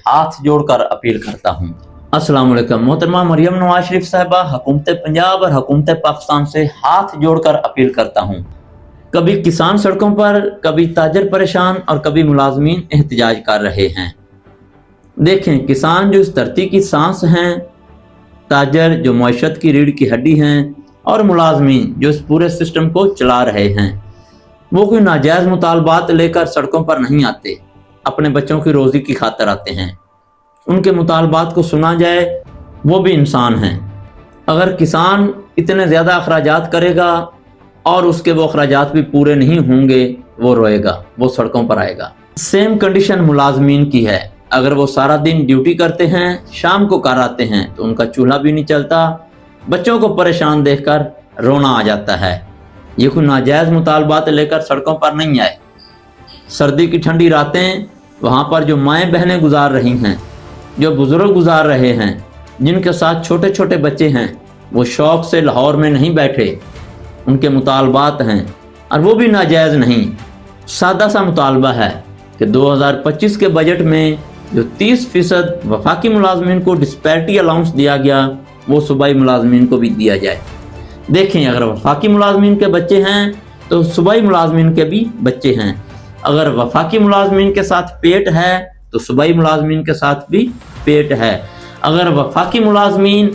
हाथ जोड़कर अपील करता हूँ। अस्सलाम वालेकुम। मोहतरमा मरियम नवाज शरीफ साहिबा, हुकूमत पंजाब और हुकूमत पाकिस्तान से हाथ जोड़कर अपील करता हूँ। कभी किसान सड़कों पर, कभी ताजर परेशान और कभी मुलाजमीन एहतजाज कर रहे हैं। देखें, किसान जो इस धरती की सांस हैं, ताजर जो मईशत की रीढ़ की हड्डी हैं, और मुलाजमीन जो इस पूरे सिस्टम को चला रहे हैं, वो कोई नाजायज मुतालबात लेकर सड़कों पर नहीं आते, अपने बच्चों की रोजी की खातिर आते हैं। उनके मुतालबात को सुना जाए, वो भी इंसान हैं। अगर किसान इतने ज़्यादा अखराजात करेगा और उसके वो अखराजात भी पूरे नहीं होंगे, वो रोएगा, वो सड़कों पर आएगा। सेम कंडीशन मुलाजमीन की है। अगर वो सारा दिन ड्यूटी करते हैं, शाम को घर आते हैं, तो उनका चूल्हा भी नहीं चलता, बच्चों को परेशान देखकर रोना आ जाता है। ये कोई नाजायज़ मुतालबात लेकर सड़कों पर नहीं आए। सर्दी की ठंडी रातें वहाँ पर जो माएँ बहनें गुजार रही हैं, जो बुजुर्ग गुजार रहे हैं, जिनके साथ छोटे छोटे बच्चे हैं, वो शौक़ से लाहौर में नहीं बैठे, उनके मुतालबात हैं, और वो भी नाजायज़ नहीं। सादा सा मुतालबा है कि 2025 के बजट में जो 30% वफाकी मुलाजमीन को डिस्पैरिटी अलाउंस दिया गया, वो सूबाई मुलाजमीन को भी दिया जाए। देखें, अगर वफाकी मुलाजमीन के बच्चे हैं तो सूबाई मुलाजमीन के भी बच्चे हैं। अगर वफाकी मुलाजमीन के साथ पेट है तो सूबाई मुलाजमीन के साथ भी पेट है। अगर वफाकी मुलाजमीन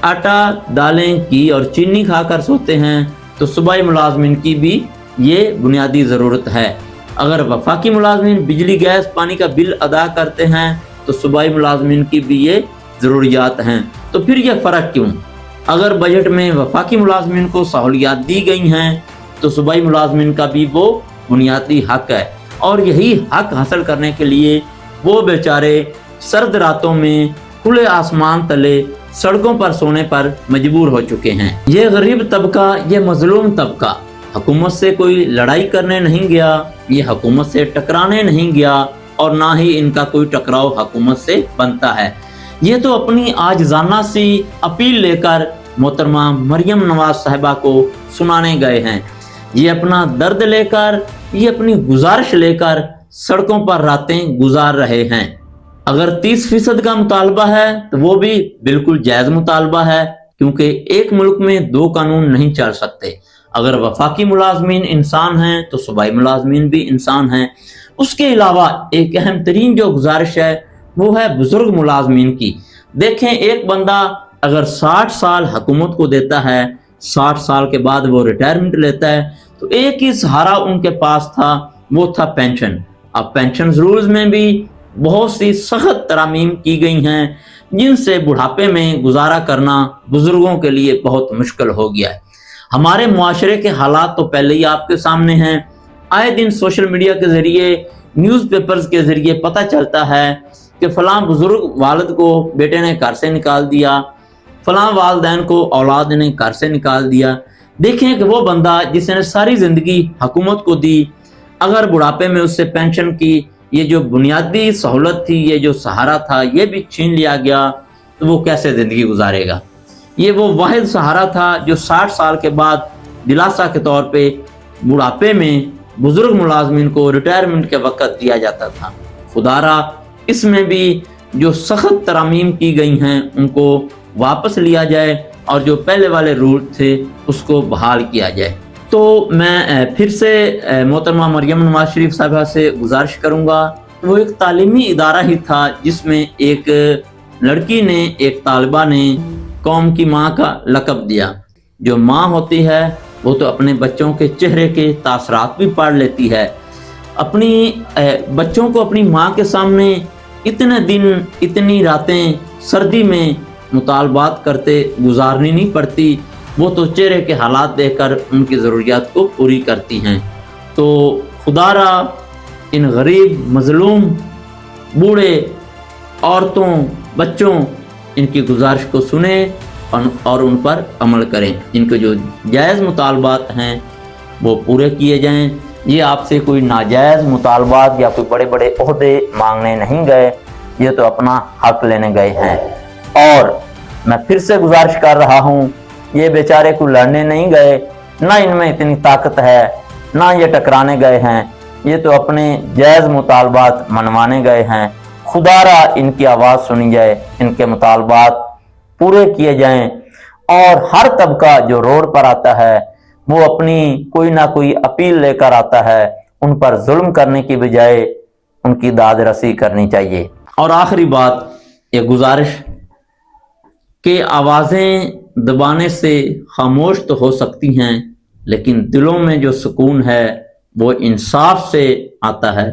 आटा, दालें, घी और चीनी खाकर सोते हैं तो सूबाई मुलाजमीन की भी ये बुनियादी ज़रूरत है। अगर वफाकी मुलाजमीन बिजली, गैस, पानी का बिल अदा करते हैं तो सूबाई मुलाजमीन की भी ये ज़रूरियात हैं। तो फिर ये फ़र्क क्यों? अगर बजट में वफाकी मुलाजमीन को सहूलियात दी गई हैं तो सूबाई मुलाजमीन का भी वो बुनियादी हक है, और यही हक हासिल करने के लिए वो बेचारे सर्द रातों में खुले आसमान तले सड़कों पर सोने पर मजबूर हो चुके हैं। ये गरीब तबका, ये मजलूम तबका हुकूमत से कोई लड़ाई करने नहीं गया, ये हुकूमत से टकराने नहीं गया, और ना ही इनका कोई टकराव हुकूमत से बनता है। ये तो अपनी आजिज़ाना सी अपील लेकर मोहतरमा मरियम नवाज साहिबा को सुनाने गए हैं। ये अपना दर्द लेकर, ये अपनी गुजारिश लेकर सड़कों पर रातें गुजार रहे हैं। अगर 30% का मुतालबा है तो वो भी बिल्कुल जायज़ मुतालबा है, क्योंकि एक मुल्क में दो कानून नहीं चल सकते। अगर वफाकी मुलाजमीन इंसान हैं तो सूबाई मुलाजमीन भी इंसान हैं। उसके अलावा एक अहम तरीन जो गुजारिश है वो है बुजुर्ग मुलाजमीन की। देखें, एक बंदा अगर 60 साल हुकूमत को देता है, 60 साल के बाद वो रिटायरमेंट लेता है, तो एक ही सहारा उनके पास था, वो था पेंशन। अब पेंशन रूल्स में भी बहुत सी सख्त तरामीम की गई हैं, जिनसे बुढ़ापे में गुजारा करना बुजुर्गों के लिए बहुत मुश्किल हो गया है। हमारे मुआशरे के हालात तो पहले ही आपके सामने हैं। आए दिन सोशल मीडिया के ज़रिए, न्यूज़पेपर्स के ज़रिए पता चलता है कि फ़लाँ बुज़ुर्ग वालिद को बेटे ने घर से निकाल दिया, फ़लाँ वालिदैन को औलाद ने घर से निकाल दिया। देखें कि वो बंदा जिसने सारी ज़िंदगी हुकूमत को दी, अगर बुढ़ापे में उससे पेंशन की ये जो बुनियादी सहूलत थी, ये जो सहारा था, ये भी छीन लिया गया, तो वो कैसे ज़िंदगी गुजारेगा? ये वो वाहिद सहारा था जो 60 साल के बाद दिलासा के तौर पे बुढ़ापे में बुजुर्ग मुलाजमीन को रिटायरमेंट के वक़्त दिया जाता था। खुदारा इसमें भी जो सख्त तरामीम की गई हैं उनको वापस लिया जाए, और जो पहले वाले रूल थे उसको बहाल किया जाए। तो मैं फिर से मोहतरमा मरियम नवाज शरीफ साहिबा से गुजारिश करूँगा। वो एक तालीमी इदारा ही था जिसमें एक लड़की ने, एक तालिबा ने कौम की माँ का लक़ब दिया। जो माँ होती है वो तो अपने बच्चों के चेहरे के तासरात भी पढ़ लेती है। अपनी बच्चों को अपनी माँ के सामने इतने दिन, इतनी रातें सर्दी में मुतालबात करते गुजारनी नहीं पड़ती, वो तो चेहरे के हालात देखकर उनकी ज़रूरियात को पूरी करती हैं। तो खुदारा इन गरीब, मजलूम, बूढ़े, औरतों, बच्चों, इनकी गुजारिश को सुने और उन पर अमल करें। इनके जो जायज़ मुतालबात हैं वो पूरे किए जाएं। ये आपसे कोई नाजायज़ मुतालबात या कोई बड़े बड़े ओहदे मांगने नहीं गए, ये तो अपना हक लेने गए हैं। और मैं फिर से गुजारिश कर रहा हूँ, ये बेचारे को लड़ने नहीं गए, ना इनमें इतनी ताकत है, ना ये टकराने गए हैं, ये तो अपने जायज़ मुतालबात मनवाने गए हैं। خدارا ان کی آواز سنی جائے، ان کے مطالبات پورے کیے جائیں، اور ہر طبقہ جو روڈ پر آتا ہے وہ اپنی کوئی نہ کوئی اپیل لے کر آتا ہے، ان پر ظلم کرنے کی بجائے ان کی داد رسی کرنی چاہیے۔ اور آخری بات یہ گزارش کہ آوازیں دبانے سے خاموش تو ہو سکتی ہیں، لیکن دلوں میں جو سکون ہے وہ انصاف سے آتا ہے۔